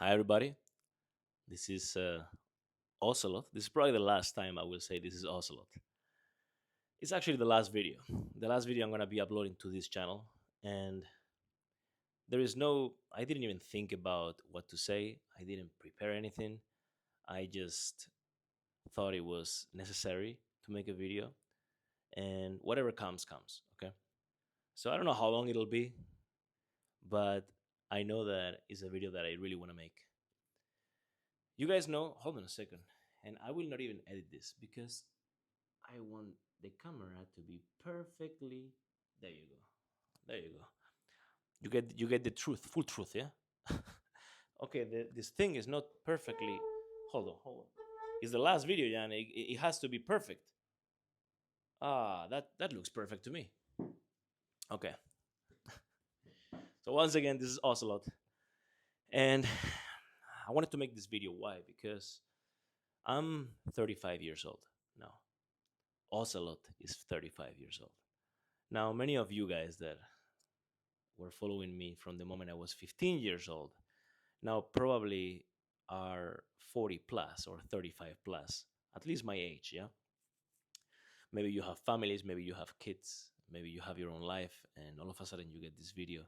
Hi, everybody. This is Ocelot. This is probably the last time I will say this is Ocelot. It's actually the last video. The last video I'm going to be uploading to this channel. And I didn't even think about what to say. I didn't prepare anything. I just thought it was necessary to make a video. And whatever comes, comes. Okay. So I don't know how long it'll be, but I know that it's a video that I really want to make. You guys know, hold on a second, and I will not even edit this because I want the camera to be perfectly. There you go. There you go. You get the truth, full truth, yeah. Okay, this thing is not perfectly. Hold on. It's the last video, Jan. It has to be perfect. That looks perfect to me. Okay. So once again, this is Ocelot, and I wanted to make this video. Why? Because I'm 35 years old now. Ocelot is 35 years old. Now, many of you guys that were following me from the moment I was 15 years old now probably are 40 plus or 35 plus, at least my age, yeah? Maybe you have families, maybe you have kids, maybe you have your own life, and all of a sudden you get this video.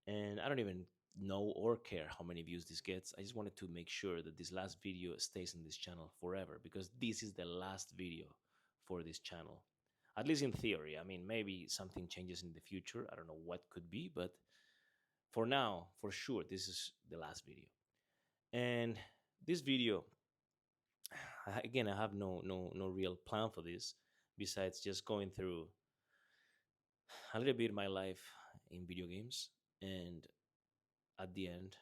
And I don't even know or care how many views this gets. I just wanted to make sure that this last video stays in this channel forever because this is the last video for this channel. At least in theory. I mean, maybe something changes in the future. I don't know what could be, but for now, for sure, this is the last video. And this video, again, I have no real plan for this besides just going through a little bit of my life in video games, and at the end,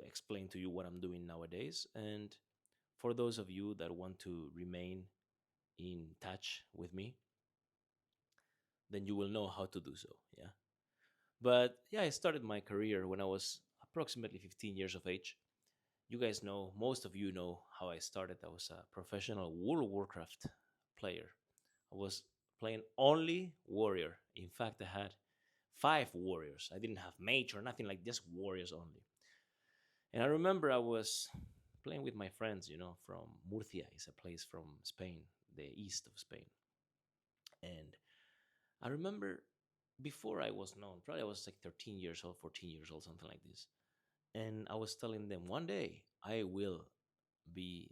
explain to you what I'm doing nowadays. And for those of you that want to remain in touch with me, then you will know how to do so. Yeah. But yeah, I started my career when I was approximately 15 years of age. You guys know, most of you know how I started. I was a professional World of Warcraft player. I was playing only warrior. In fact, I had five warriors. I didn't have mage or nothing, like just warriors only. And I remember I was playing with my friends, from Murcia. It's a place from Spain, the east of Spain. And I remember before I was known, probably I was like 13 years old, 14 years old, something like this. And I was telling them one day I will be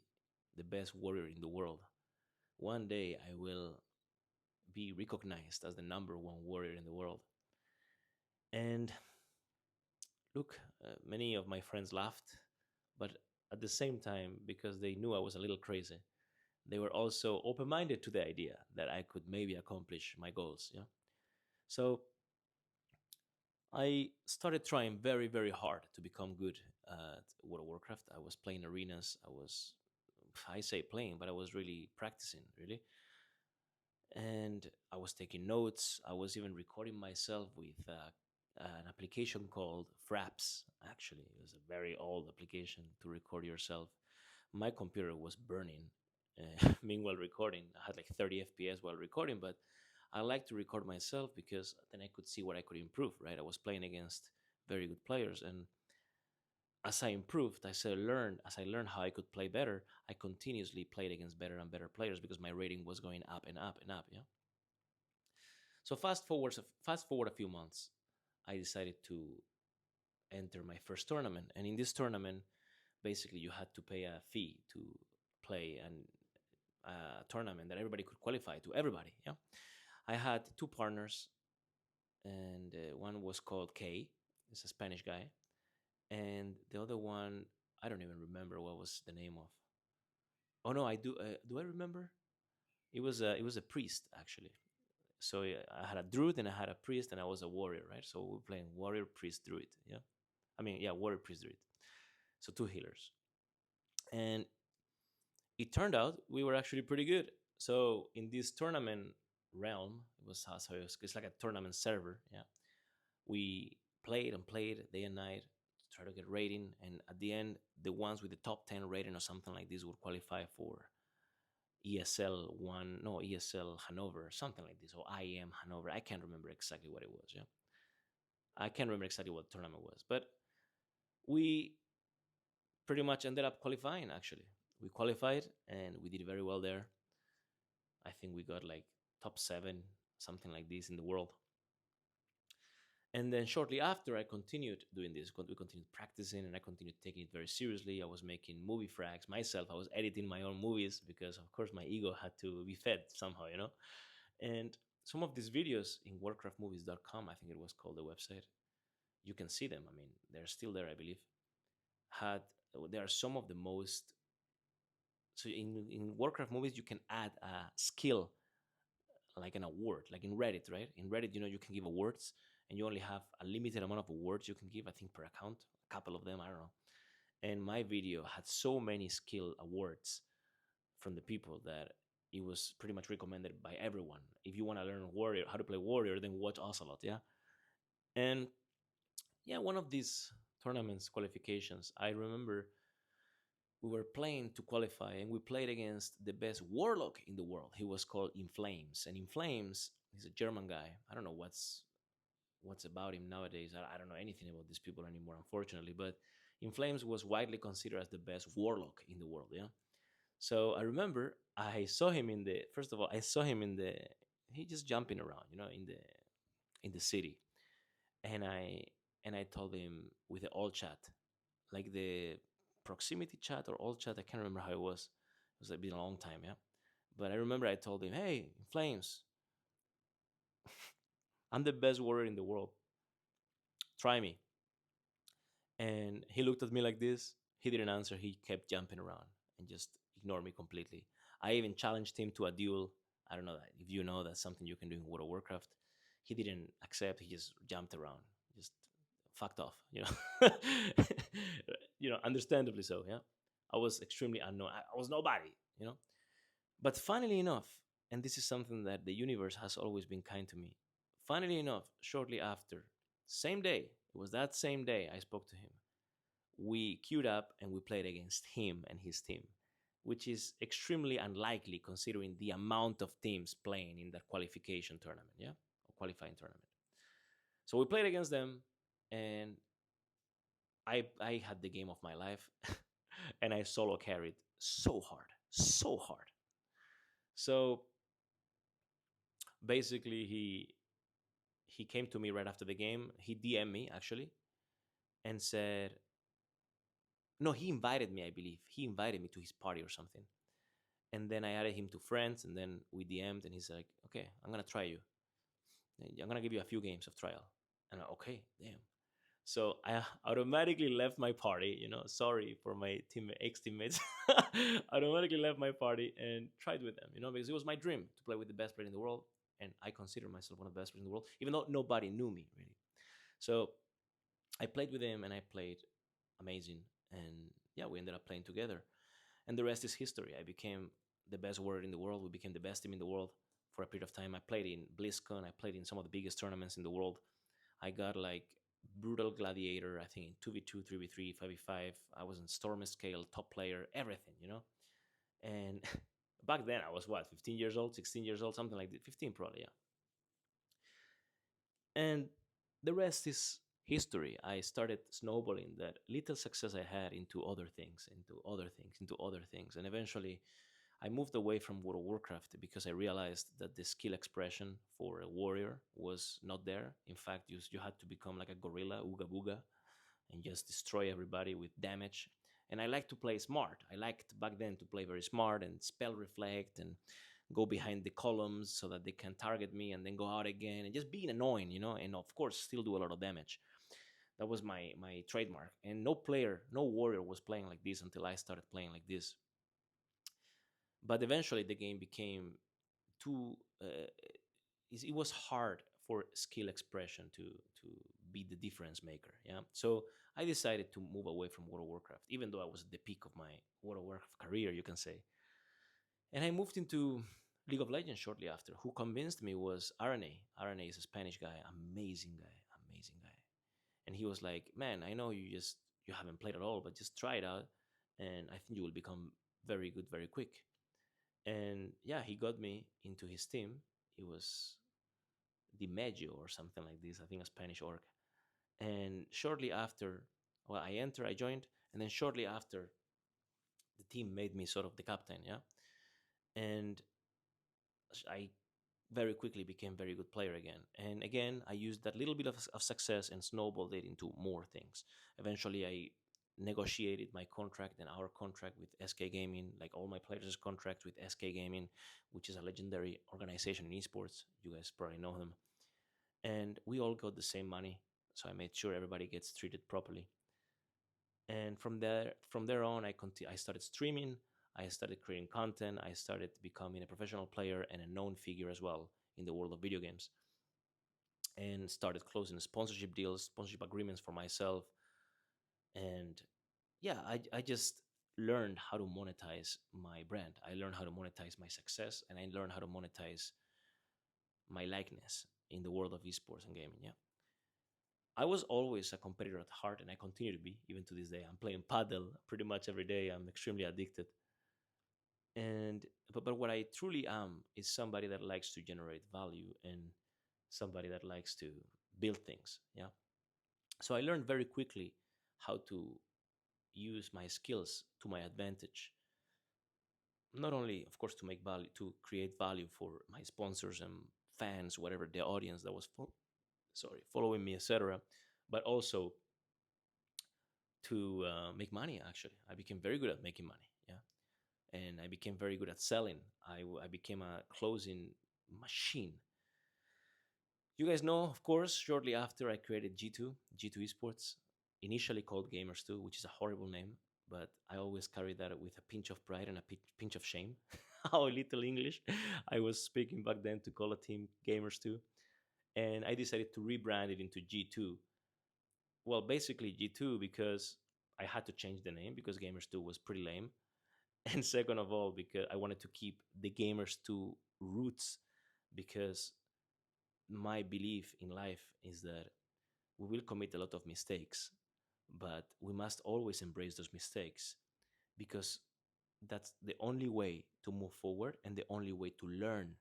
the best warrior in the world. One day I will be recognized as the number one warrior in the world. And look, many of my friends laughed, but at the same time, because they knew I was a little crazy, they were also open minded to the idea that I could maybe accomplish my goals. Yeah. So I started trying very, very hard to become good at World of Warcraft. I was playing arenas. I say playing, but I was really practicing, really. And I was taking notes. I was even recording myself with an application called Fraps. Actually, it was a very old application to record yourself. My computer was burning. Meanwhile, recording, I had like 30 FPS while recording, but I like to record myself because then I could see what I could improve, right? I was playing against very good players, and as I improved, as I learned how I could play better, I continuously played against better and better players because my rating was going up and up and up, yeah. So fast forward a few months, I decided to enter my first tournament, and in this tournament, basically you had to pay a fee to play an tournament that everybody could qualify to. Everybody, yeah. I had two partners, and one was called K. It's a Spanish guy, and the other one I don't even remember what was the name of. Oh no, I do. Do I remember? It was a priest actually. So I had a druid and I had a priest and I was a warrior, right? So we were playing warrior, priest, druid. Yeah, I mean, yeah, warrior, priest, druid. So two healers, and it turned out we were actually pretty good. So in this tournament realm, it's like a tournament server. Yeah, we played and played day and night to try to get rating, and at the end, the ones with the top 10 rating or something like this would qualify for ESL one, no ESL Hanover, something like this, or IM Hanover. I can't remember exactly what it was. Yeah, I can't remember exactly what the tournament was, but We pretty much ended up qualifying. Actually, we qualified and we did very well there. I think we got like top 7, something like this in the world. And then shortly after, I continued doing this. We continued practicing, and I continued taking it very seriously. I was making movie frags myself. I was editing my own movies because, of course, my ego had to be fed somehow, you know. And some of these videos in warcraftmovies.com, I think it was called the website. You can see them. I mean, they're still there, I believe. Had There are some of the most. So in Warcraft movies, you can add a skill like an award, like in Reddit, right? In Reddit, you can give awards, and you only have a limited amount of awards you can give. I think per account, a couple of them, I don't know. And my video had so many skill awards from the people that it was pretty much recommended by everyone. If you want to learn warrior, how to play warrior, then watch Ocelot, yeah. And yeah, one of these tournaments qualifications, I remember we were playing to qualify, and we played against the best warlock in the world. He was called In Flames, and In Flames, he's a German guy. I don't know what's about him nowadays. I don't know anything about these people anymore, unfortunately. But In Flames was widely considered as the best warlock in the world. Yeah. So I remember I saw him in the first of all, I saw him in the he just jumping around, in the city, and I told him with the all chat, like the proximity chat or all chat. I can't remember how it was. It was been a long time, yeah. But I remember I told him, "Hey, Flames, I'm the best warrior in the world. Try me." And he looked at me like this. He didn't answer. He kept jumping around and just ignored me completely. I even challenged him to a duel. I don't know that if you know that's something you can do in World of Warcraft. He didn't accept. He just jumped around, just fucked off. Understandably so. Yeah, I was extremely unknown. I was nobody. You know. But funnily enough, and this is something that the universe has always been kind to me. Funnily enough, shortly after, same day, it was that same day I spoke to him. We queued up and we played against him and his team, which is extremely unlikely considering the amount of teams playing in that qualification tournament, yeah, or qualifying tournament. So we played against them, and I had the game of my life, and I solo carried so hard, so hard. So basically, he came to me right after the game. He DM'd me actually and said, no, he invited me. I believe he invited me to his party or something. And then I added him to friends, and then we DM'd, and he's like, "Okay, I'm gonna try you. I'm gonna give you a few games of trial." And okay, damn. So I automatically left my party. Sorry for my ex teammates. I automatically left my party and tried with them. Because it was my dream to play with the best player in the world, and I consider myself one of the best players in the world, even though nobody knew me really. So I played with him, and I played amazing. And yeah, we ended up playing together. And the rest is history. I became the best warrior in the world. We became the best team in the world for a period of time. I played in BlizzCon. I played in some of the biggest tournaments in the world. I got like brutal gladiator, I think in 2v2, 3v3, 5v5. I was in storm scale, top player, everything. And back then I was what, 15 years old, 16 years old, something like that. 15 probably, yeah. And the rest is history. I started snowballing that little success I had into other things, into other things, into other things. And eventually I moved away from World of Warcraft because I realized that the skill expression for a warrior was not there. In fact, you had to become like a gorilla, ooga booga, and just destroy everybody with damage. And I like to play smart. I liked back then to play very smart and spell reflect and go behind the columns so that they can target me and then go out again and just being annoying, and of course still do a lot of damage. That was my trademark. And no player, no warrior was playing like this until I started playing like this. But eventually the game became too it was hard for skill expression to be the difference maker. Yeah, so I decided to move away from World of Warcraft, even though I was at the peak of my World of Warcraft career, you can say. And I moved into League of Legends shortly after. Who convinced me was RNA. RNA is a Spanish guy, amazing guy, amazing guy. And he was like, "Man, I know you haven't played at all, but just try it out, and I think you will become very good very quick." And yeah, he got me into his team. It was Di Medio or something like this, I think a Spanish org. And shortly after, Well, I joined, and then shortly after, the team made me sort of the captain, yeah. And I very quickly became very good player again. And again, I used that little bit of success and snowballed it into more things. Eventually, I negotiated my contract and our contract with SK Gaming, like all my players' contracts with SK Gaming, which is a legendary organization in esports. You guys probably know them. And we all got the same money. So I made sure everybody gets treated properly. And from there on, I started streaming. I started creating content. I started becoming a professional player and a known figure as well in the world of video games, and started closing sponsorship deals, sponsorship agreements for myself. And yeah, I just learned how to monetize my brand. I learned how to monetize my success, and I learned how to monetize my likeness in the world of esports and gaming. Yeah. I was always a competitor at heart, and I continue to be even to this day. I'm playing paddle pretty much every day. I'm extremely addicted, and but what I truly am is somebody that likes to generate value and somebody that likes to build things. Yeah. So I learned very quickly how to use my skills to my advantage. Not only, of course, to make value, to create value for my sponsors and fans, whatever the audience that was following me, etc., but also to make money. Actually, I became very good at making money. Yeah, and I became very good at selling. I became a closing machine. You guys know, of course, shortly after I created G2 Esports, initially called Gamers 2, which is a horrible name, but I always carry that with a pinch of pride and a pinch of shame. How little English I was speaking back then to call a team Gamers 2. And I decided to rebrand it into G2. Well, basically G2 because I had to change the name because Gamers 2 was pretty lame. And second of all, because I wanted to keep the Gamers 2 roots, because my belief in life is that we will commit a lot of mistakes, but we must always embrace those mistakes, because that's the only way to move forward and the only way to learn,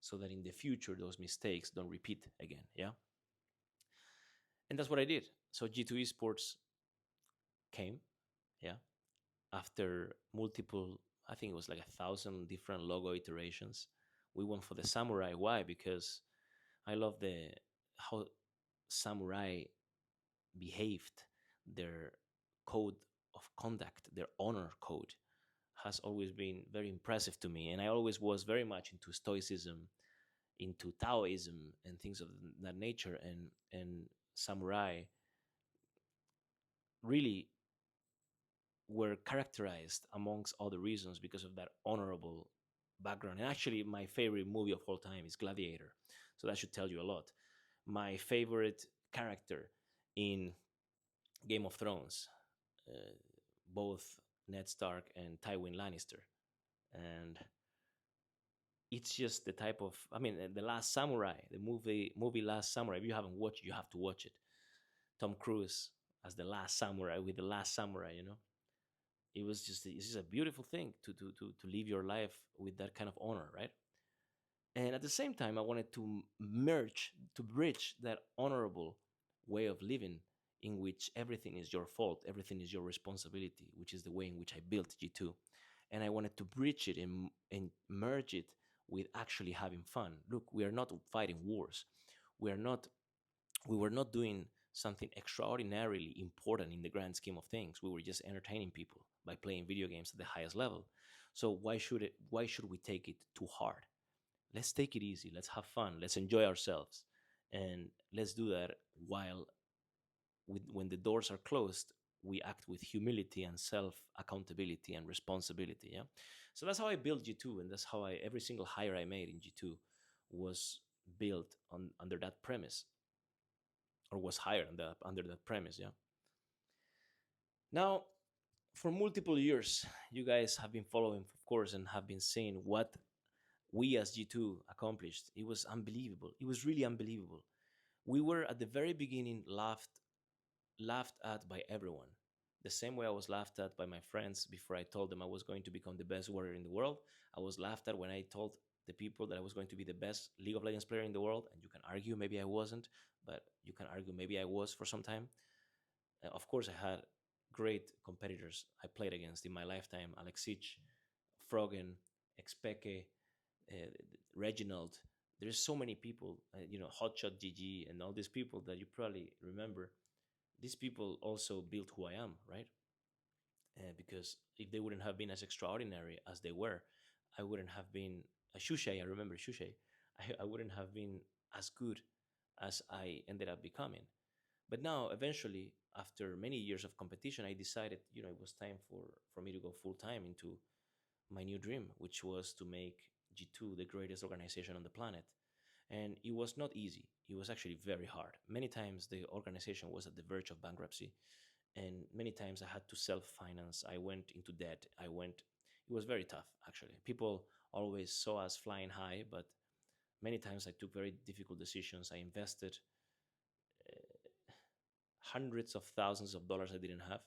so that in the future those mistakes don't repeat again. Yeah. And that's what I did. So G2 Esports came, yeah, after multiple, I think it was like 1,000 different logo iterations. We went for the samurai. Why? Because I love the how samurai behaved. Their code of conduct, their honor code, has always been very impressive to me. And I always was very much into stoicism, into Taoism, and things of that nature. And samurai really were characterized, amongst other reasons, because of that honorable background. And actually, my favorite movie of all time is Gladiator. So that should tell you a lot. My favorite character in Game of Thrones, uh, both Ned Stark and Tywin Lannister. And it's just the type of, I mean, the Last Samurai, the movie Last Samurai. If you haven't watched it, you have to watch it. Tom Cruise as the Last Samurai, with the Last Samurai. It's just a beautiful thing to live your life with that kind of honor, right? And at the same time, I wanted to bridge that honorable way of living, in which everything is your fault, everything is your responsibility, which is the way in which I built G2. And I wanted to bridge it and merge it with actually having fun. Look, we are not fighting wars. We are not we were not doing something extraordinarily important in the grand scheme of things. We were just entertaining people by playing video games at the highest level. So why should we take it too hard? Let's take it easy. Let's have fun. Let's enjoy ourselves. And let's do that while, when the doors are closed, we act with humility and self accountability and responsibility. Yeah. So that's how I built G2, and that's how every single hire I made in G2 was built under that premise, or was hired under that premise. Yeah. Now, for multiple years, you guys have been following, of course, and have been seeing what we as G2 accomplished. It was unbelievable. It was really unbelievable. We were at the very beginning laughed at by everyone. The same way I was laughed at by my friends before I told them I was going to become the best warrior in the world. I was laughed at when I told the people that I was going to be the best League of Legends player in the world. And you can argue maybe I wasn't, but you can argue maybe I was for some time. Of course, I had great competitors I played against in my lifetime: Alexic, Froggen, Expeke, uh, Reginald. There's so many people, Hotshot GG, and all these people that you probably remember. These people also built who I am, right? Because if they wouldn't have been as extraordinary as they were, I wouldn't have been a Shushay. I remember Shushay. I wouldn't have been as good as I ended up becoming. But now, eventually, after many years of competition, I decided, it was time for me to go full time into my new dream, which was to make G2 the greatest organization on the planet. And it was not easy. It was actually very hard. Many times the organization was at the verge of bankruptcy, and many times I had to self finance. I went into debt. It was very tough, actually. People always saw us flying high, but many times I took very difficult decisions. I invested hundreds of thousands of dollars I didn't have.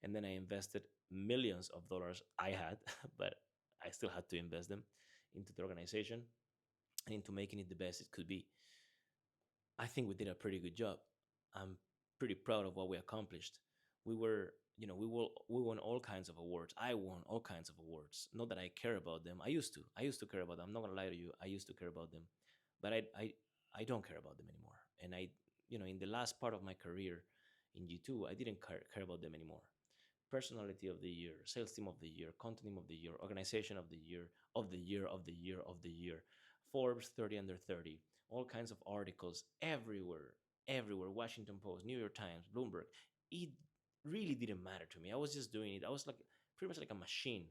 And then I invested millions of dollars I had, but I still had to invest them into the organization and into making it the best it could be. I think we did a pretty good job. I'm pretty proud of what we accomplished. We were, we won all kinds of awards. I won all kinds of awards. Not that I care about them. I used to care about them. I'm not gonna lie to you. I used to care about them, but I don't care about them anymore. And in the last part of my career in G2, I didn't care about them anymore. Personality of the year, sales team of the year, content team of the year, organization of the year, of the year, of the year, of the year, Forbes 30 under 30, all kinds of articles everywhere, everywhere, Washington Post, New York Times, Bloomberg. It really didn't matter to me. I was just doing it. I was like pretty much like a machine,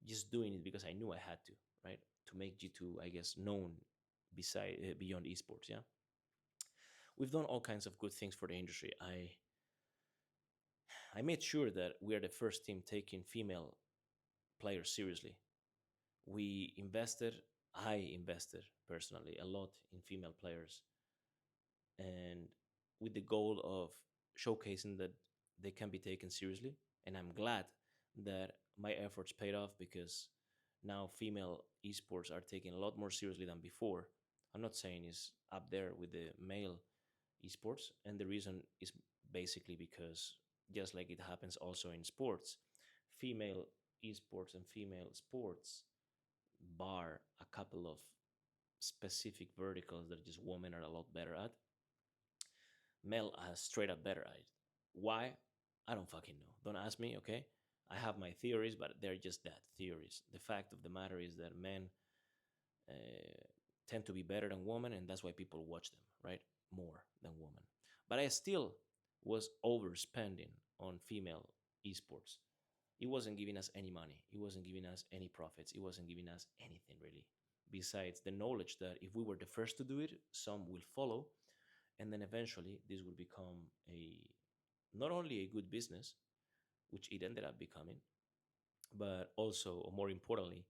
just doing it because I knew I had to, right? To make G2, I guess, known beyond esports. Yeah, we've done all kinds of good things for the industry. I made sure that we are the first team taking female players seriously. We invested, I invested personally a lot in female players, and with the goal of showcasing that they can be taken seriously. And I'm glad that my efforts paid off, because now female esports are taken a lot more seriously than before. I'm not saying it's up there with the male esports, and the reason is basically because, just like it happens also in sports, female esports and female sports, bar a couple of specific verticals that just women are a lot better at, male are straight up better at it. Why? I don't fucking know. Don't ask me, okay? I have my theories, but they're just that, theories. The fact of the matter is that men uh, tend to be better than women, and that's why people watch them, right? More than women. But I still was overspending on female esports. It wasn't giving us any money. It wasn't giving us any profits. It wasn't giving us anything really. Besides the knowledge that if we were the first to do it, some will follow, and then eventually this will become a not only a good business, which it ended up becoming, but also, or more importantly,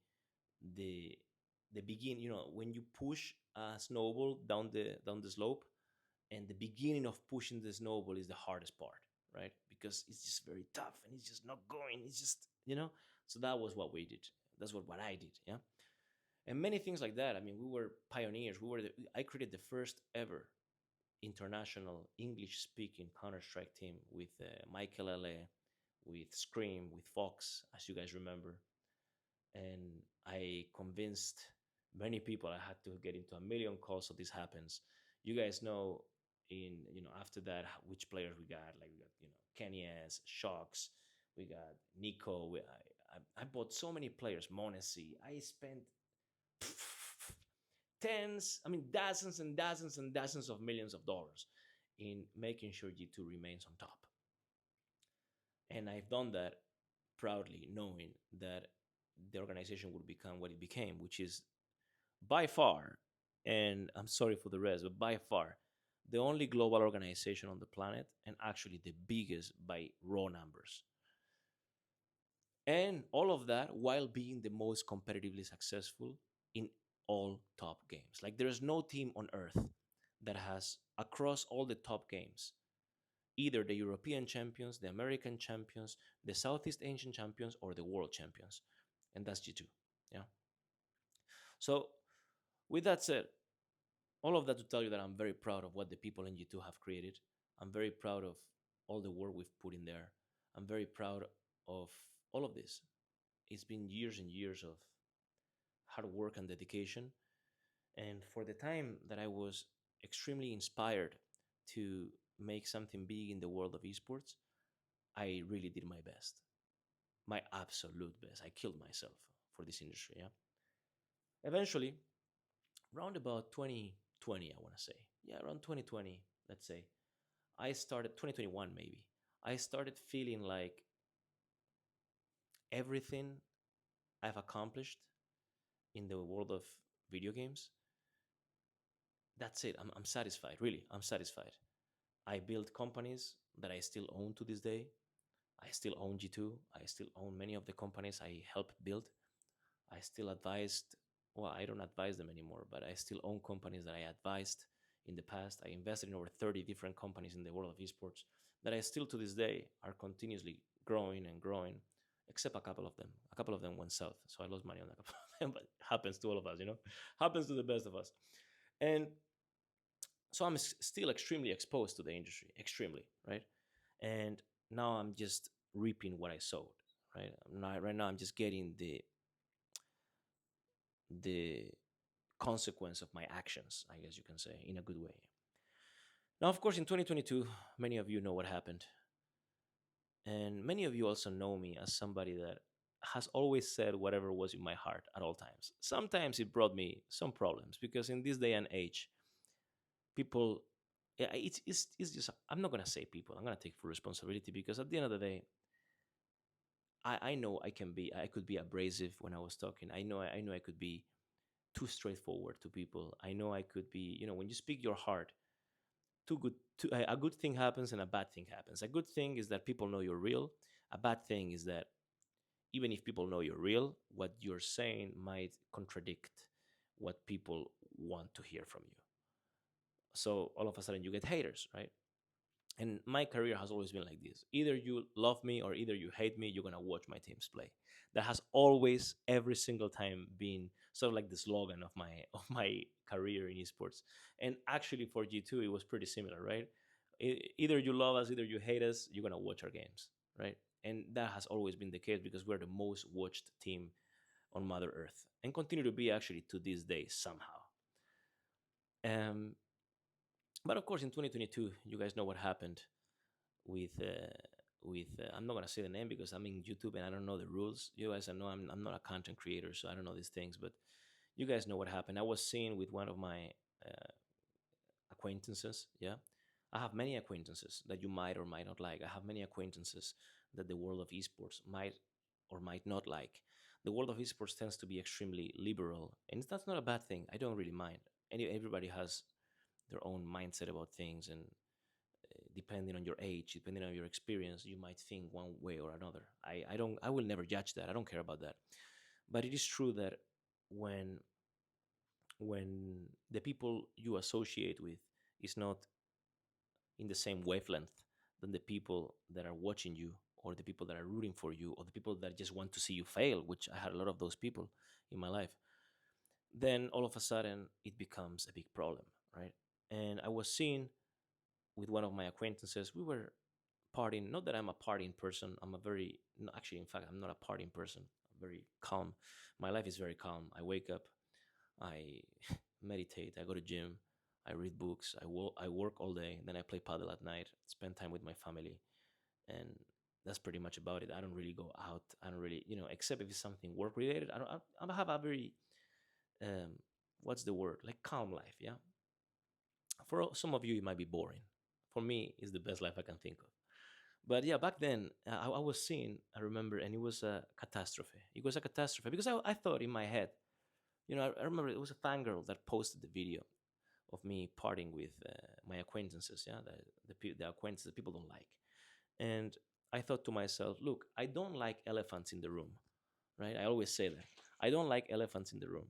the begin. When you push a snowball down the slope, and the beginning of pushing the snowball is the hardest part, right? Because it's just very tough and it's just not going. It's just So that was what we did. That's what I did. Yeah, and many things like that. I mean, we were pioneers. I created the first ever international English speaking Counter Strike team with Michael LA, with Scream, with Fox, as you guys remember. And I convinced many people. I had to get into a million calls so this happens. You guys know, after that, which players we got. Like we got Kenny S, Shocks, we got Nico. I bought so many players. Monesi. I spent tens, I mean dozens and dozens and dozens of millions of dollars in making sure G2 remains on top. And I've done that proudly, knowing that the organization would become what it became, which is by far, and I'm sorry for the rest, but by far, the only global organization on the planet, and actually the biggest by raw numbers. And all of that while being the most competitively successful in all top games. Like, there is no team on earth that has, across all the top games, either the European champions, the American champions, the Southeast Asian champions, or the world champions. And that's G2. Yeah. So, with that said, all of that to tell you that I'm very proud of what the people in G2 have created. I'm very proud of all the work we've put in there. I'm very proud of all of this. It's been years and years of hard work and dedication. And for the time that I was extremely inspired to make something big in the world of esports, I really did my best, my absolute best. I killed myself for this industry. Yeah. Eventually, around about 2020, I want to say, yeah, around 2020, let's say, I started 2021 maybe. I started feeling like everything I've accomplished in the world of video games, that's it. I'm satisfied. Really, I'm satisfied. I built companies that I still own to this day. I still own G2. I still own many of the companies I helped build. I still advised, well, I don't advise them anymore, but I still own companies that I advised in the past. I invested in over 30 different companies in the world of esports that I still to this day are continuously growing and growing, except a couple of them. A couple of them went south, so I lost money on a couple of them, but it happens to all of us, happens to the best of us. And so I'm still extremely exposed to the industry, extremely, right? And now I'm just reaping what I sowed, right? Right now I'm just getting the consequence of my actions, I guess you can say, in a good way. Now, of course, in 2022, many of you know what happened. And many of you also know me as somebody that has always said whatever was in my heart at all times. Sometimes it brought me some problems because in this day and age, people, yeah, it's just, I'm not going to say people, I'm going to take full responsibility because at the end of the day, I know I could be abrasive when I was talking. I know I could be too straightforward to people. I know I could be, when you speak your heart, a good thing happens and a bad thing happens. A good thing is that people know you're real. A bad thing is that even if people know you're real, what you're saying might contradict what people want to hear from you. So all of a sudden you get haters, right? And my career has always been like this. Either you love me or either you hate me, you're going to watch my teams play. That has always, every single time, been sort of like the slogan of my of my career in esports. And actually for G2 it was pretty similar, right? Either you love us, either you hate us, you're going to watch our games, right? And that has always been the case because we're the most watched team on Mother Earth and continue to be actually to this day somehow. um but of course in 2022 you guys know what happened with I'm not gonna say the name because I'm in YouTube and I don't know the rules. You guys, I know I'm not a content creator, so I don't know these things. But you guys know what happened. I was seen with one of my uh, acquaintances. Yeah, I have many acquaintances that you might or might not like. I have many acquaintances that the world of esports might or might not like. The world of esports tends to be extremely liberal, and that's not a bad thing. I don't really mind. Everybody has their own mindset about things, and depending on your age, depending on your experience, you might think one way or another. I will never judge that. I don't care about that. But it is true that when when the people you associate with is not in the same wavelength than the people that are watching you or the people that are rooting for you or the people that just want to see you fail, which I had a lot of those people in my life, then all of a sudden it becomes a big problem, right? And I was seeing with one of my acquaintances, we were partying. Not that I'm a partying person. I'm a very, no, actually, in fact, I'm not a partying person. I'm very calm. My life is very calm. I wake up, I meditate, I go to gym, I read books, I work all day, then I play paddle at night, spend time with my family, and that's pretty much about it. I don't really go out. I don't really, except if it's something work related. I don't. I have a very, um, what's the word? Like calm life. Yeah. For some of you, it might be boring. For me, it's the best life I can think of. But yeah, back then I was seeing, I remember, and it was a catastrophe. It was a catastrophe because I thought in my head, I remember it was a fangirl that posted the video of me partying with my acquaintances, yeah, the acquaintances that people don't like. And I thought to myself, look, I don't like elephants in the room, right? I always say that. I don't like elephants in the room.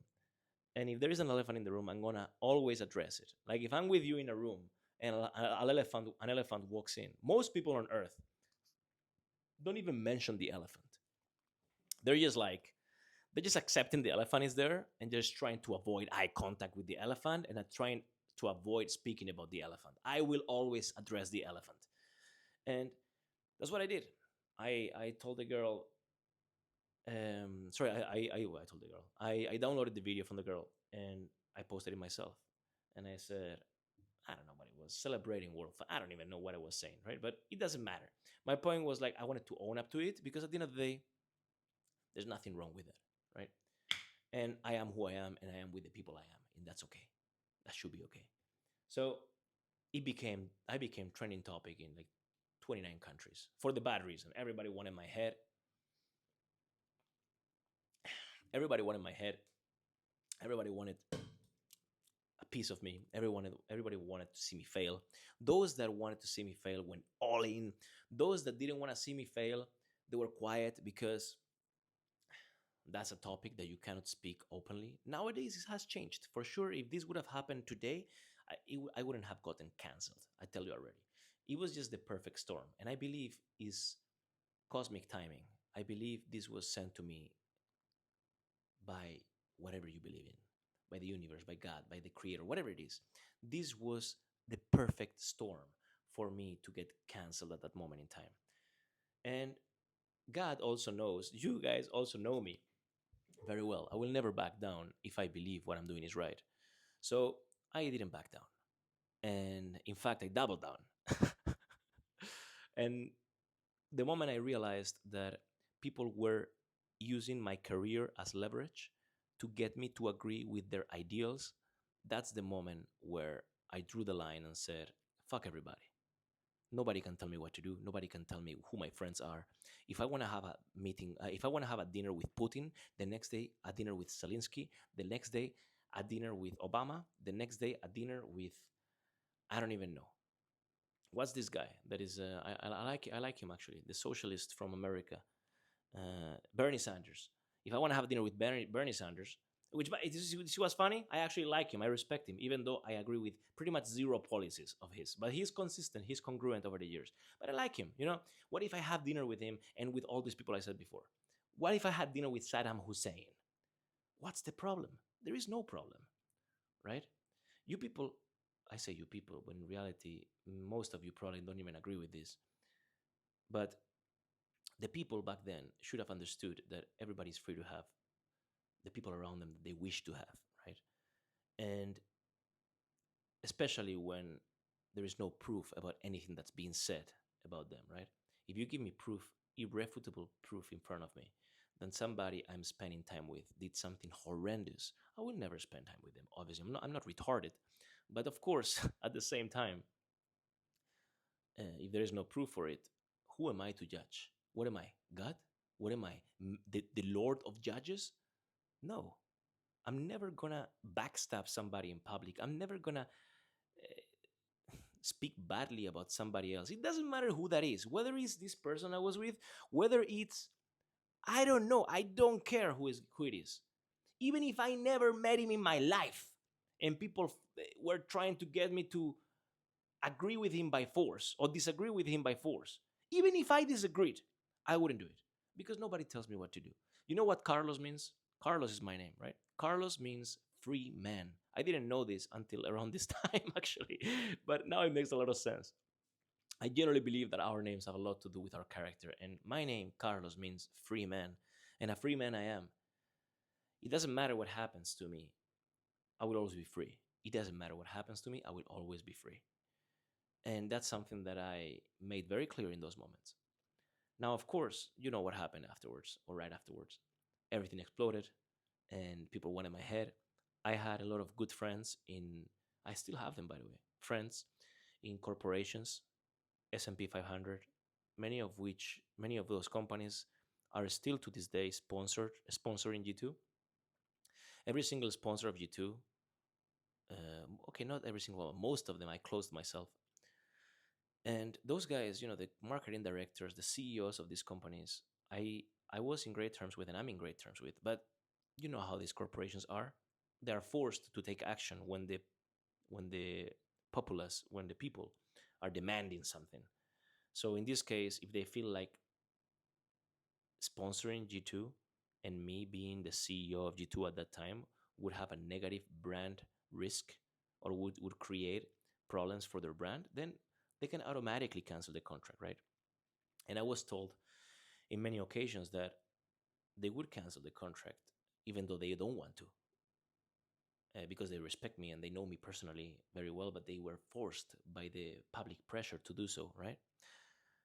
And if there is an elephant in the room, I'm gonna always address it. Like if I'm with you in a room and an elephant walks in, most people on earth don't even mention the elephant. They're just like they're just accepting the elephant is there and just trying to avoid eye contact with the elephant and trying to avoid speaking about the elephant. I will always address the elephant. And that's what I did. I told the girl, sorry, I told the girl, I downloaded the video from the girl and I posted it myself. And I said, I don't know what it was, celebrating World. I don't even know what I was saying, right? But it doesn't matter. My point was like I wanted to own up to it because at the end of the day, there's nothing wrong with it, right? And I am who I am, and I am with the people I am, and that's okay. That should be okay. So I became trending topic in like 29 countries for the bad reason. Everybody wanted my head. Everybody wanted my head. Everybody wanted a piece of me. Everybody wanted to see me fail. Those that wanted to see me fail went all in. Those that didn't want to see me fail, they were quiet because that's a topic that you cannot speak openly. Nowadays, it has changed. For sure, if this would have happened today, I wouldn't have gotten canceled. I tell you already. It was just the perfect storm. And I believe is cosmic timing. I believe this was sent to me by whatever you believe in, by the universe, by God, by the creator, whatever it is. This was the perfect storm for me to get canceled at that moment in time. And God also knows, you guys also know me very well. I will never back down if I believe what I'm doing is right. So I didn't back down. And in fact, I doubled down. And the moment I realized that people were using my career as leverage to get me to agree with their ideals, that's the moment where I drew the line and said, fuck everybody. Nobody can tell me what to do. Nobody can tell me who my friends are. If I want to have a meeting, if I want to have a dinner with Putin, the next day a dinner with Zelensky, the next day a dinner with Obama, the next day a dinner with I don't even know. What's this guy that is? I like him actually. The socialist from America, Bernie Sanders. If I want to have dinner with Bernie Sanders, which this was funny, I actually like him. I respect him, even though I agree with pretty much zero policies of his. But he's consistent. He's congruent over the years. But I like him. You know, what if I have dinner with him and with all these people I said before? What if I had dinner with Saddam Hussein? What's the problem? There is no problem, right? You people, I say you people, when in reality, most of you probably don't even agree with this. But the people back then should have understood that everybody's free to have the people around them that they wish to have, right? And especially when there is no proof about anything that's being said about them, right? If you give me proof, irrefutable proof in front of me, then somebody I'm spending time with did something horrendous, I will never spend time with them. Obviously, I'm not retarded. But of course, at the same time, if there is no proof for it, who am I to judge? What am I? God? What am I? The Lord of Judges? No. I'm never gonna backstab somebody in public. I'm never gonna speak badly about somebody else. It doesn't matter who that is, whether it's this person I was with, whether it's I don't know. I don't care who it is. Even if I never met him in my life, and people were trying to get me to agree with him by force or disagree with him by force, even if I disagreed, I wouldn't do it because nobody tells me what to do. You know what Carlos means? Carlos is my name, right? Carlos means free man. I didn't know this until around this time, actually, but now it makes a lot of sense. I generally believe that our names have a lot to do with our character, and my name, Carlos, means free man, and a free man I am. It doesn't matter what happens to me, I will always be free. It doesn't matter what happens to me, I will always be free. And that's something that I made very clear in those moments. Now, of course, you know what happened afterwards or right afterwards. Everything exploded and people wanted my head. I had a lot of good friends I still have them, by the way, friends in corporations, S&P 500, many of those companies are still to this day sponsoring G2. Every single sponsor of G2, okay, not every single one, most of them, I closed myself. And those guys, the marketing directors, the CEOs of these companies, I was in great terms with, and I'm in great terms with. But you know how these corporations are; they are forced to take action when the populace, when the people are demanding something. So in this case, if they feel like sponsoring G2 and me being the CEO of G2 at that time would have a negative brand risk or would create problems for their brand, then they can automatically cancel the contract, right? And I was told in many occasions that they would cancel the contract even though they don't want to, because they respect me and they know me personally very well, but they were forced by the public pressure to do so, right?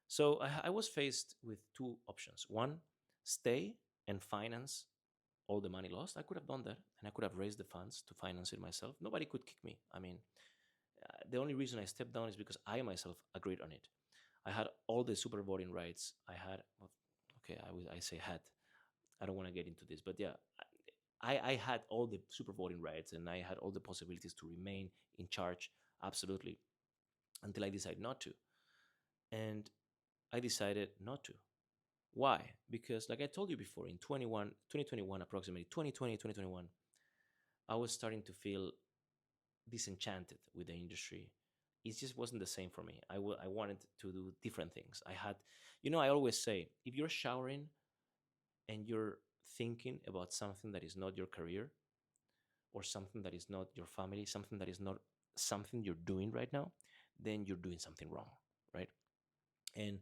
So I was faced with two options. One, stay and finance all the money lost. I could have done that, and I could have raised the funds to finance it myself. Nobody could kick me. I mean, the only reason I stepped down is because I myself agreed on it. I had all the super voting rights. I had, well, okay, I say had. I don't want to get into this, but yeah, I had all the super voting rights and I had all the possibilities to remain in charge, absolutely, until I decided not to. And I decided not to. Why? Because, like I told you before, in 2021, approximately 2020, 2021, I was starting to feel disenchanted with the industry. It just wasn't the same for me. I wanted to do different things. I had, I always say, if you're showering and you're thinking about something that is not your career or something that is not your family, something that is not something you're doing right now, then you're doing something wrong, right? And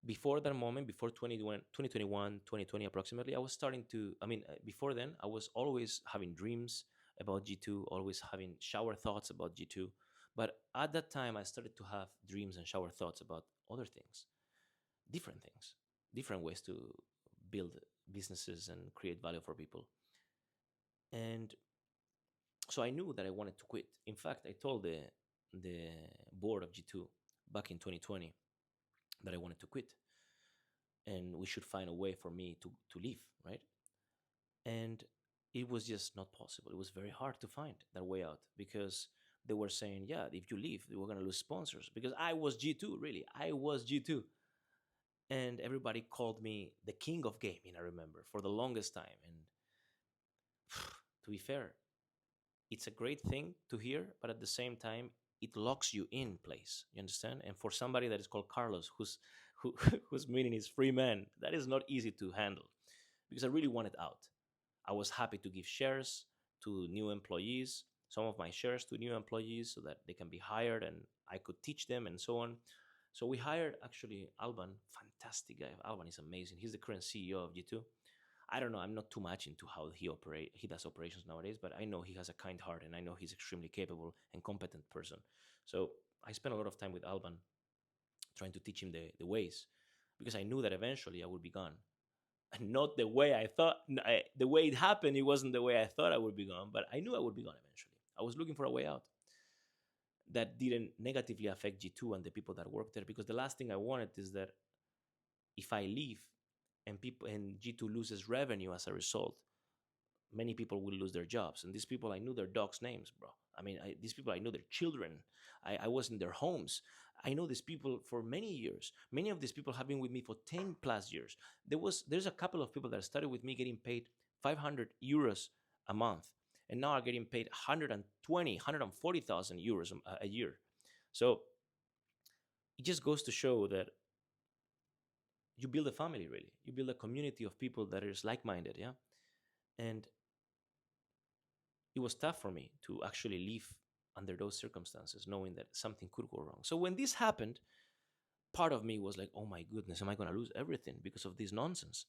before that moment, before 2021, 2020 approximately, I was starting to, before then, I was always having dreams about G2, always having shower thoughts about G2. But at that time, I started to have dreams and shower thoughts about other things, different ways to build businesses and create value for people. And so I knew that I wanted to quit. In fact, I told the board of G2 back in 2020 that I wanted to quit and we should find a way for me to leave, right? And it was just not possible. It was very hard to find that way out because they were saying, yeah, if you leave, we're going to lose sponsors because I was G2, really. I was G2. And everybody called me the king of gaming, I remember, for the longest time. And to be fair, it's a great thing to hear, but at the same time, it locks you in place. You understand? And for somebody that is called Carlos, who, whose meaning is free man, that is not easy to handle because I really wanted out. I was happy to give shares to new employees, some of my shares to new employees so that they can be hired and I could teach them and so on. So we hired actually Alban, fantastic guy. Alban is amazing. He's the current CEO of G2. I don't know. I'm not too much into how he does operations nowadays, but I know he has a kind heart and I know he's extremely capable and competent person. So I spent a lot of time with Alban trying to teach him the ways because I knew that eventually I would be gone. And not the way I thought, the way it happened, it wasn't the way I thought I would be gone, but I knew I would be gone eventually. I was looking for a way out that didn't negatively affect G2 and the people that work there because the last thing I wanted is that if I leave and people and G2 loses revenue as a result, many people will lose their jobs. And these people, I knew their dogs' names, bro. These people, I know their children. I was in their homes. I know these people for many years. Many of these people have been with me for 10 plus years. There's a couple of people that started with me getting paid 500 euros a month and now are getting paid 120, 140,000 euros a year. So it just goes to show that you build a family, really. You build a community of people that is like-minded, yeah? And it was tough for me to actually live under those circumstances, knowing that something could go wrong. So when this happened, part of me was like, oh my goodness, am I going to lose everything because of this nonsense?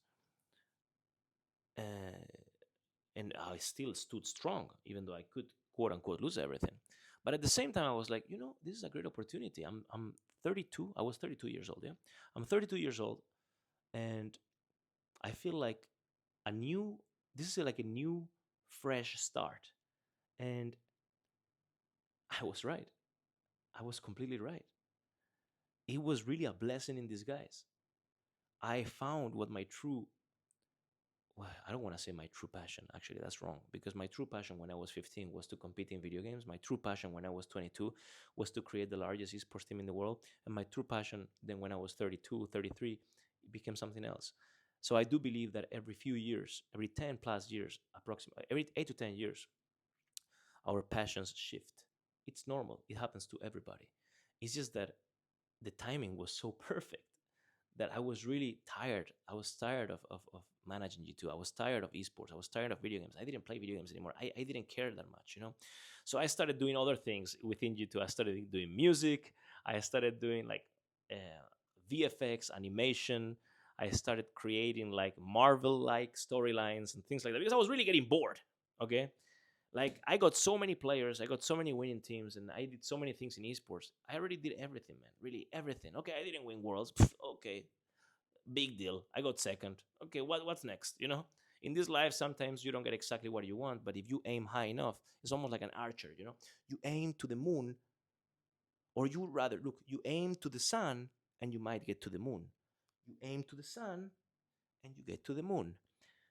And I still stood strong, even though I could, quote unquote, lose everything. But at the same time, I was like, this is a great opportunity. I'm 32. I was 32 years old. Yeah. I'm 32 years old. And I feel like this is like a new, fresh start. And I was right. I was completely right. It was really a blessing in disguise. I found what my true, well, I don't want to say my true passion. Actually, that's wrong because my true passion when I was 15 was to compete in video games. My true passion when I was 22 was to create the largest esports team in the world. And my true passion then when I was 32, 33, it became something else. So I do believe that every few years, every 10 plus years, approximately every 8 to 10 years, our passions shift. It's normal. It happens to everybody. It's just that the timing was so perfect that I was really tired. I was tired of managing G2. I was tired of esports. I was tired of video games. I didn't play video games anymore. I didn't care that much. So I started doing other things within G2. I started doing music. I started doing like VFX animation. I started creating like Marvel like storylines and things like that because I was really getting bored. Okay, like I got so many players, I got so many winning teams, and I did so many things in esports. I already did everything, man. Really everything. Okay, I didn't win worlds. Okay, big deal. I got second. Okay, what's next? You know, in this life, sometimes you don't get exactly what you want, but if you aim high enough, it's almost like an archer. You know, you aim to the moon, or you rather look, you aim to the sun, and you might get to the moon. You aim to the sun, and you get to the moon.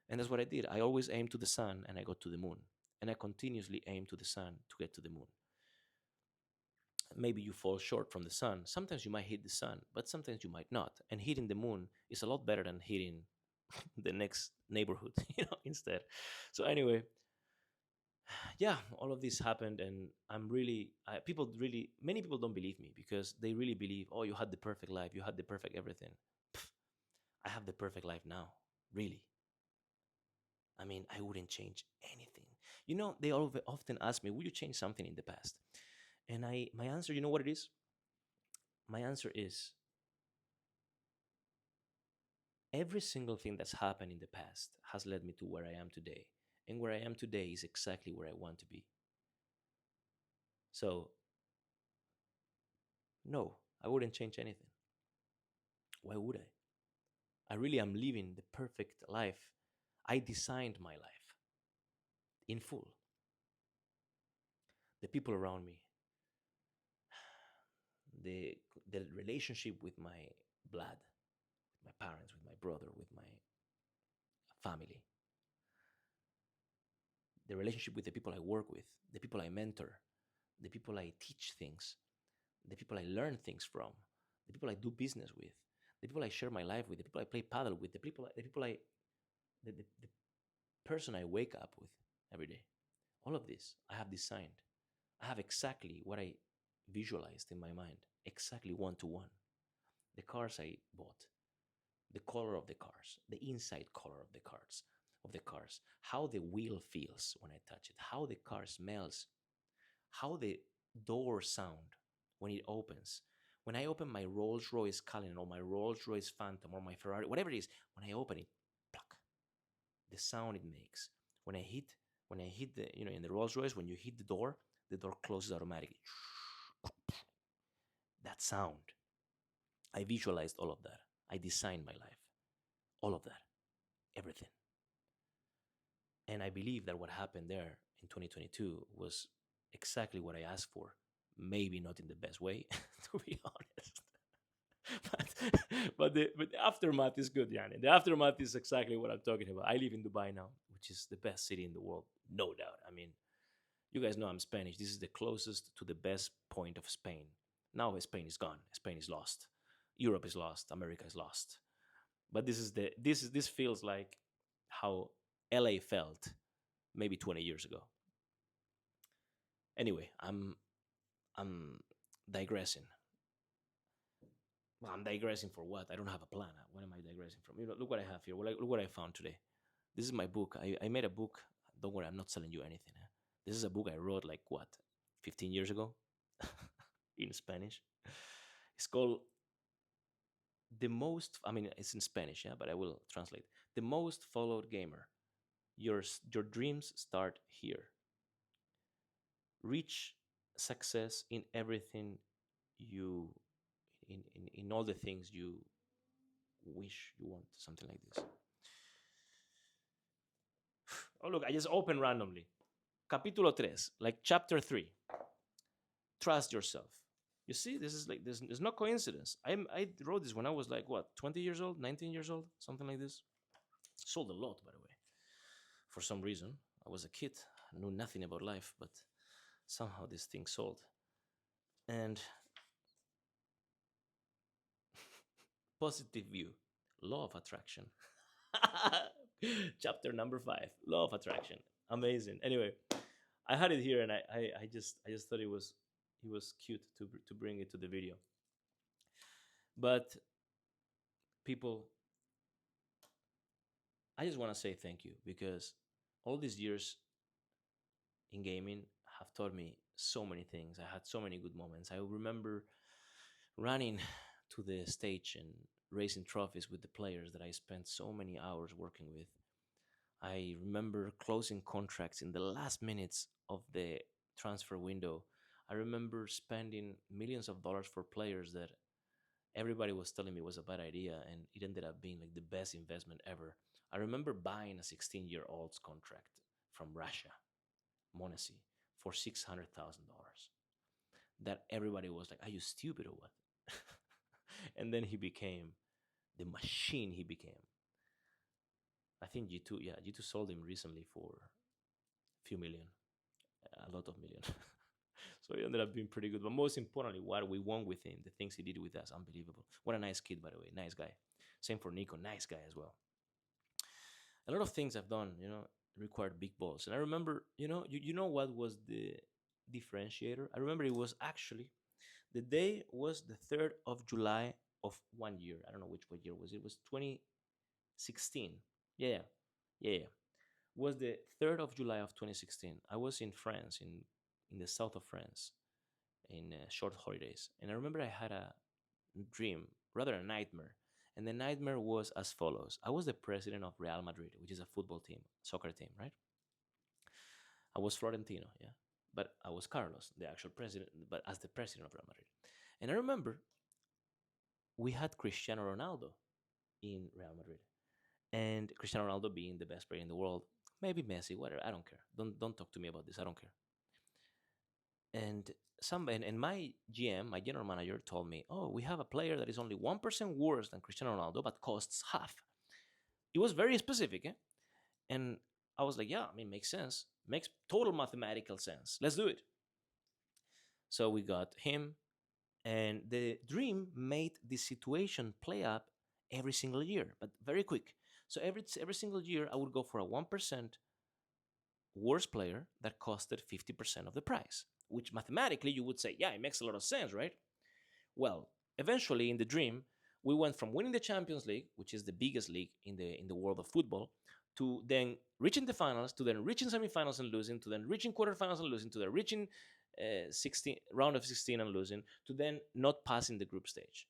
And that's what I did. I always aim to the sun, and I got to the moon. And I continuously aim to the sun to get to the moon. Maybe you fall short from the sun. Sometimes you might hit the sun, but sometimes you might not. And hitting the moon is a lot better than hitting the next neighborhood, instead. So anyway, yeah, all of this happened, and people really, many people don't believe me because they really believe, oh, you had the perfect life, you had the perfect everything. Pff, I have the perfect life now, really. I mean, I wouldn't change anything. They often ask me, would you change something in the past? And my answer, you know what it is? My answer is every single thing that's happened in the past has led me to where I am today. And where I am today is exactly where I want to be. So, no, I wouldn't change anything. Why would I? I really am living the perfect life. I designed my life in full. The people around me, the the relationship with my blood, with my parents, with my brother, with my family, the relationship with the people I work with, the people I mentor, the people I teach things, the people I learn things from, the people I do business with, the people I share my life with, the people I play paddle with, the person I wake up with every day. All of this I have designed. I have exactly what I visualized in my mind, exactly one to one. The cars I bought, the color of the cars, the inside color of the cars, how the wheel feels when I touch it, how the car smells, how the door sound when it opens. When I open my Rolls Royce Cullinan or my Rolls Royce Phantom or my Ferrari, whatever it is, when I open it, pluck, the sound it makes. When I hit, when I hit the, in the Rolls Royce, when you hit the door closes automatically. That sound, I visualized all of that. I designed my life, all of that, everything. And I believe that what happened there in 2022 was exactly what I asked for. Maybe not in the best way, to be honest. but the aftermath is good, Yanni. The aftermath is exactly what I'm talking about. I live in Dubai now, which is the best city in the world, no doubt. I mean, you guys know I'm Spanish. This is the closest to the best point of Spain. Now Spain is gone. Spain is lost. Europe is lost. America is lost. But this feels like how LA felt maybe 20 years ago. Anyway, I'm digressing. Well, I'm digressing for what? I don't have a plan. What am I digressing from? Look what I have here. Look what I found today. This is my book. I made a book. Don't worry, I'm not selling you anything. This is a book I wrote like what, 15 years ago, in Spanish. It's called the most. I mean, it's in Spanish, yeah, but I will translate. The most followed gamer. Your dreams start here. Reach success in everything you, in all the things you wish you want. Something like this. Oh look, I just opened randomly. Capítulo 3, like chapter 3. Trust yourself. You see, this is like there's no coincidence. I wrote this when I was like what, 20 years old, 19 years old, something like this. Sold a lot, by the way. For some reason, I was a kid, I knew nothing about life, but somehow this thing sold. And positive view, law of attraction. Chapter number 5, law of attraction. Amazing. Anyway, I had it here, and I just thought it was cute to bring it to the video. But people, I just want to say thank you because all these years in gaming have taught me so many things. I had so many good moments. I remember running to the stage and raising trophies with the players that I spent so many hours working with. I remember closing contracts in the last minutes of the transfer window. I remember spending millions of dollars for players that everybody was telling me was a bad idea, and it ended up being like the best investment ever. I remember buying a 16-year-old's contract from Russia, Monesi, for $600,000. That everybody was like, "Are you stupid or what?" And then he became the machine he became. I think G2, yeah, G2 sold him recently for a few million, a lot of million. So he ended up being pretty good. But most importantly, what we won with him, the things he did with us, unbelievable. What a nice kid, by the way, nice guy. Same for Nico, nice guy as well. A lot of things I've done, required big balls. And I remember, you know what was the differentiator? I remember it was actually the day was the 3rd of July of one year. I don't know what year was it. It was 2016. Yeah, yeah, yeah. Was the 3rd of July of 2016. I was in France, in the south of France, in short holidays. And I remember I had a dream, rather a nightmare. And the nightmare was as follows: I was the president of Real Madrid, which is a football team, soccer team, right? I was Florentino, yeah. But I was Carlos, the actual president, but as the president of Real Madrid. And I remember we had Cristiano Ronaldo in Real Madrid. And Cristiano Ronaldo being the best player in the world, maybe Messi, whatever, I don't care. Don't talk to me about this, I don't care. And my GM, my general manager, told me, "Oh, we have a player that is only 1% worse than Cristiano Ronaldo, but costs half." It was very specific, eh? And I was like, "Yeah, I mean, makes sense, makes total mathematical sense. Let's do it." So we got him, and the dream made the situation play up every single year, but very quick. So every single year, I would go for a 1% worse player that costed 50% of the price, which mathematically you would say, yeah, it makes a lot of sense, right? Well, eventually in the dream, we went from winning the Champions League, which is the biggest league in the world of football, to then reaching the finals, to then reaching semifinals and losing, to then reaching quarterfinals and losing, to then reaching 16 round of 16 and losing, to then not passing the group stage.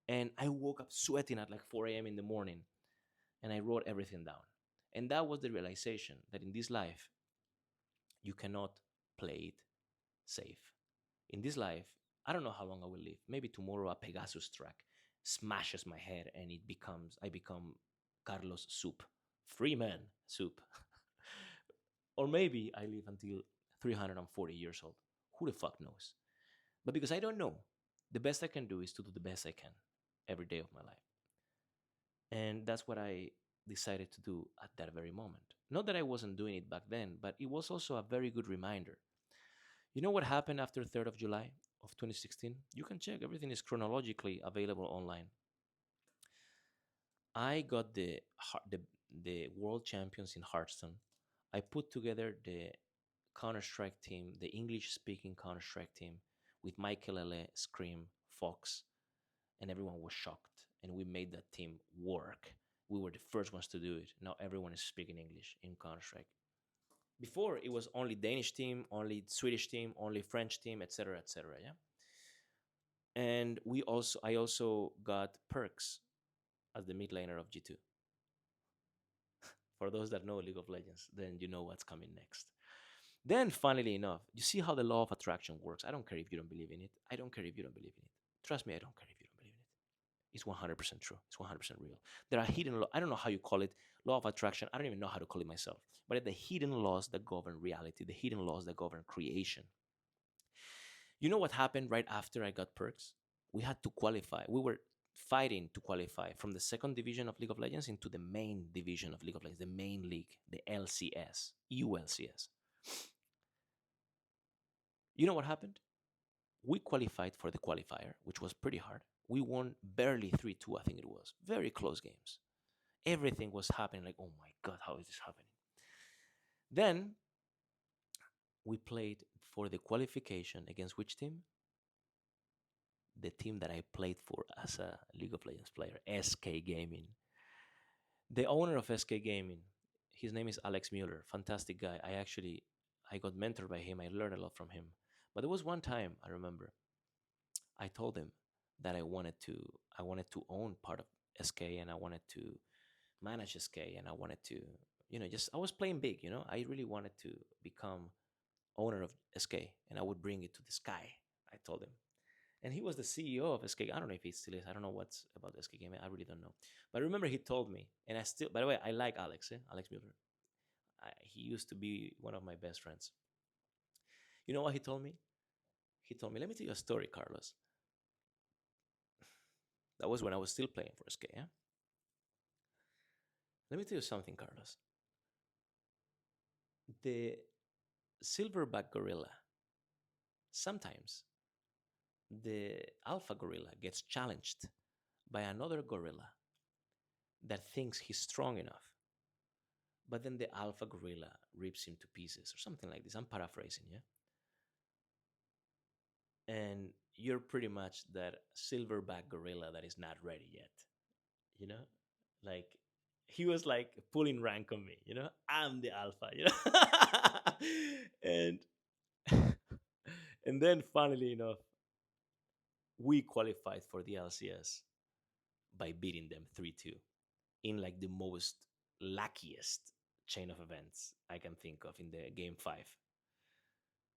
And I woke up sweating at like 4 a.m. in the morning, and I wrote everything down. And that was the realization that in this life, you cannot play it safe. In this life, I don't know how long I will live. Maybe tomorrow a Pegasus track smashes my head and I become Carlos Soup, Freeman Soup. Or maybe I live until 340 years old. Who the fuck knows? But because I don't know, the best I can do is to do the best I can every day of my life. And that's what I decided to do at that very moment. Not that I wasn't doing it back then, but it was also a very good reminder. You know what happened after 3rd of July of 2016? You can check. Everything is chronologically available online. I got the world champions in Hearthstone. I put together the Counter Strike team, the English speaking Counter Strike team, with Michael Ele, Scream, Fox, and everyone was shocked. And we made that team work. We were the first ones to do it. Now everyone is speaking English in Counter Strike. Before it was only Danish team, only Swedish team, only French team, etc., etc. Yeah, and I also got perks as the mid laner of G2. For those that know League of Legends, then you know what's coming next. Then, funnily enough, you see how the law of attraction works. I don't care if you don't believe in it. I don't care if you don't believe in it. Trust me, I don't care if you don't believe in it. It's 100% true. It's 100% real. There are hidden laws. I don't know how you call it, law of attraction. I don't even know how to call it myself. But the hidden laws that govern reality, the hidden laws that govern creation. You know what happened right after I got perks? We had to qualify. We were fighting to qualify from the second division of League of Legends into the main division of League of Legends, the main league, the LCS, ULCS. You know what happened? We qualified for the qualifier, which was pretty hard. We won barely 3-2, I think it was. Very close games. Everything was happening like, oh my God, how is this happening? Then we played for the qualification against which team? The team that I played for as a League of Legends player, SK Gaming. The owner of SK Gaming, his name is Alex Mueller, fantastic guy. I got mentored by him. I learned a lot from him. But there was one time I remember I told him, that I wanted to own part of SK, and I wanted to manage SK, and I wanted to, just I was playing big. I really wanted to become owner of SK, and I would bring it to the sky. I told him, and he was the CEO of SK. I don't know if he still is. I don't know what's about SK Gaming. I really don't know. But I remember he told me, and I still. By the way, I like Alex. Alex Mueller. He used to be one of my best friends. You know what he told me? He told me, "Let me tell you a story, Carlos." That was when I was still playing for SK. Yeah? Let me tell you something, Carlos. The silverback gorilla, sometimes the alpha gorilla gets challenged by another gorilla that thinks he's strong enough. But then the alpha gorilla rips him to pieces or something like this. I'm paraphrasing, yeah? And you're pretty much that silverback gorilla that is not ready yet, you know? Like, he was like pulling rank on me, I'm the alpha, and and then funnily enough, we qualified for the LCS by beating them 3-2 in like the most luckiest chain of events I can think of in the game 5.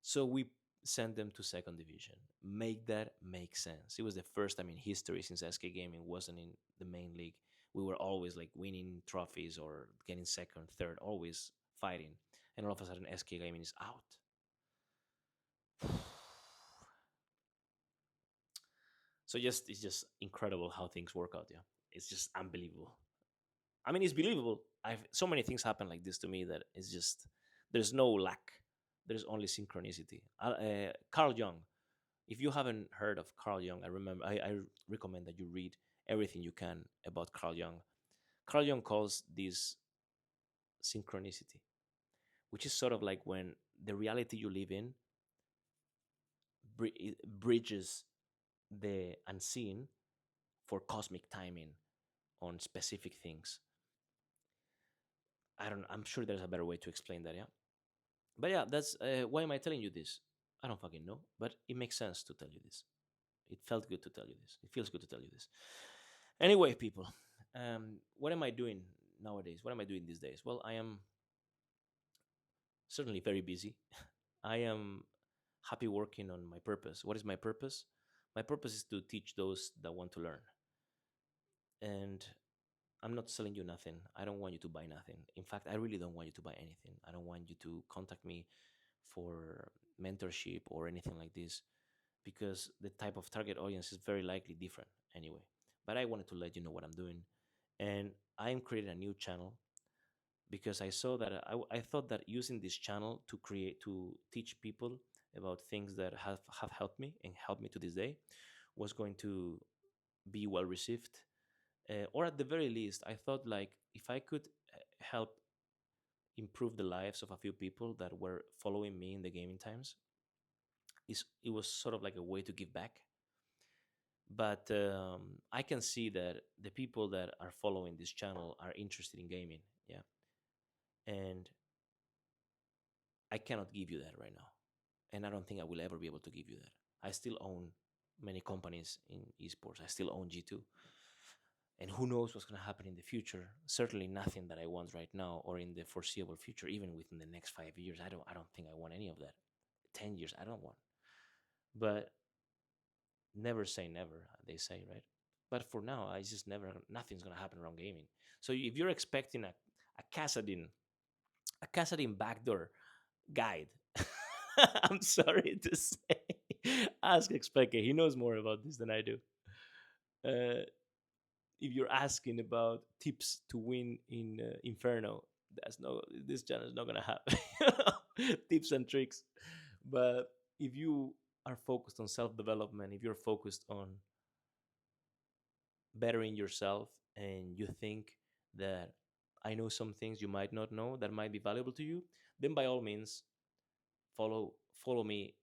So we sent them to second division. Make that make sense. It was the first time in history since SK Gaming wasn't in the main league. We were always like winning trophies or getting second, third, always fighting. And all of a sudden SK Gaming is out. So it's just incredible how things work out, yeah. It's just unbelievable. I mean, it's believable. I've so many things happen like this to me that it's just there's no lack. There's only synchronicity. Carl Jung. If you haven't heard of Carl Jung, I recommend that you read everything you can about Carl Jung. Carl Jung calls this synchronicity, which is sort of like when the reality you live in bridges the unseen for cosmic timing on specific things. I'm sure there's a better way to explain that, yeah. But yeah, that's why am I telling you this? I don't fucking know, but it makes sense to tell you this. It felt good to tell you this. It feels good to tell you this. Anyway, people, what am I doing nowadays? What am I doing these days? Well, I am certainly very busy. I am happy working on my purpose. What is my purpose? My purpose is to teach those that want to learn. And I'm not selling you nothing. I don't want you to buy nothing. In fact, I really don't want you to buy anything. I don't want you to contact me for mentorship or anything like this because the type of target audience is very likely different anyway. But I wanted to let you know what I'm doing. And I'm creating a new channel because I saw that I thought that using this channel to teach people about things that have helped me and helped me to this day was going to be well received. Or at the very least, I thought like if I could help improve the lives of a few people that were following me in the gaming times, it was sort of like a way to give back. But I can see that the people that are following this channel are interested in gaming, yeah, and I cannot give you that right now, and I don't think I will ever be able to give you that. I still own many companies in esports. I still own G2, and who knows what's going to happen in the future. Certainly nothing that I want right now or in the foreseeable future, even within the next 5 years. I don't think I want any of that. 10 years I don't want. But never say never, they say, right? But for now, I just never nothing's going to happen around gaming. So if you're expecting a Cassadin backdoor guide, I'm sorry to say, ask Expeke. He knows more about this than I do. Uh, if you're asking about tips to win in Inferno, this channel is not gonna have tips and tricks. But if you are focused on self development, if you're focused on bettering yourself, and you think that I know some things you might not know that might be valuable to you, then by all means follow me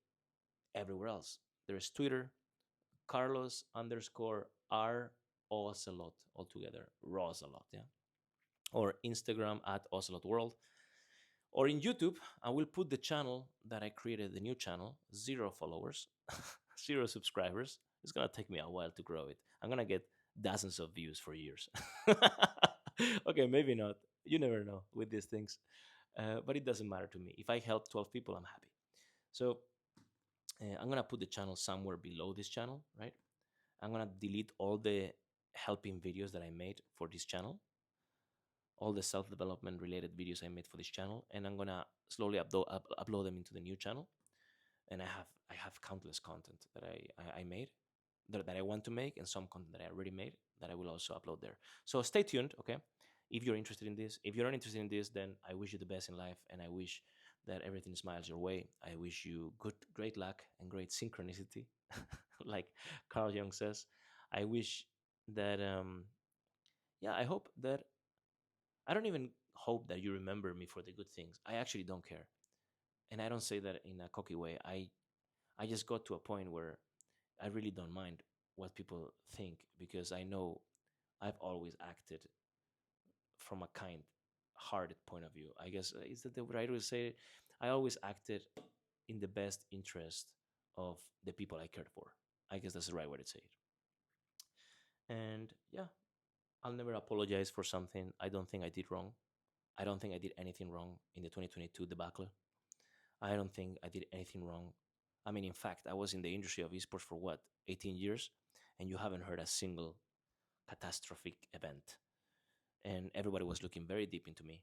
everywhere else. There's Twitter, Carlos underscore R Ocelot altogether, Rosalot, yeah. Or Instagram at Ocelot World. Or in YouTube, I will put the channel that I created, the new channel, 0 followers, 0 subscribers, It's gonna take me a while to grow it. I'm gonna get dozens of views for years. Okay, maybe not. You never know with these things. But it doesn't matter to me. If I help 12 people, I'm happy. So I'm gonna put the channel somewhere below this channel, right? I'm gonna delete all the helping videos that I made for this channel, all the self-development related videos I made for this channel, and I'm gonna slowly upload them into the new channel. And I have countless content that I made, that I want to make, and some content that I already made that I will also upload there. So stay tuned, okay? If you're interested in this, if you're not interested in this, then I wish you the best in life, and I wish that everything smiles your way. I wish you great luck and great synchronicity, like Carl Jung says. I wish that yeah, I hope that I don't even hope that you remember me for the good things. I actually don't care. And I don't say that in a cocky way. I just got to a point where I really don't mind what people think, because I know I've always acted from a kind hearted point of view. I guess is that the right way to say it? I always acted in the best interest of the people I cared for. I guess that's the right way to say it. And yeah, I'll never apologize for something I don't think I did wrong. I don't think I did anything wrong in the 2022 debacle. I don't think I did anything wrong. I mean, in fact, I was in the industry of esports for what, 18 years? And you haven't heard a single catastrophic event. And everybody was looking very deep into me.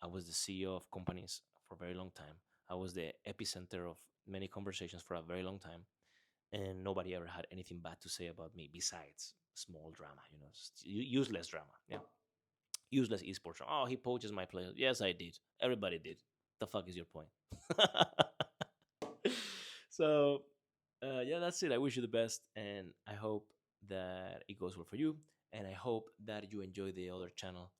I was the CEO of companies for a very long time. I was the epicenter of many conversations for a very long time. And nobody ever had anything bad to say about me besides small drama, useless drama. Yeah. Useless esports. Oh, he poaches my players. Yes, I did. Everybody did. The fuck is your point? So, yeah, that's it. I wish you the best, and I hope that it goes well for you. And I hope that you enjoy the other channel.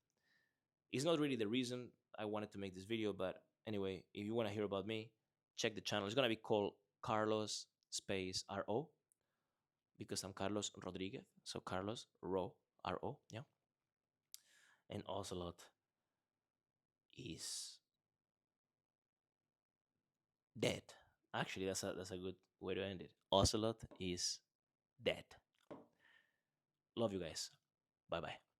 It's not really the reason I wanted to make this video, but anyway, if you want to hear about me, check the channel. It's gonna be called Carlos Space RO, because I'm Carlos Rodriguez. So Carlos RO, yeah. And Ocelot is dead. Actually, that's a good way to end it. Ocelot is dead. Love you guys. Bye bye.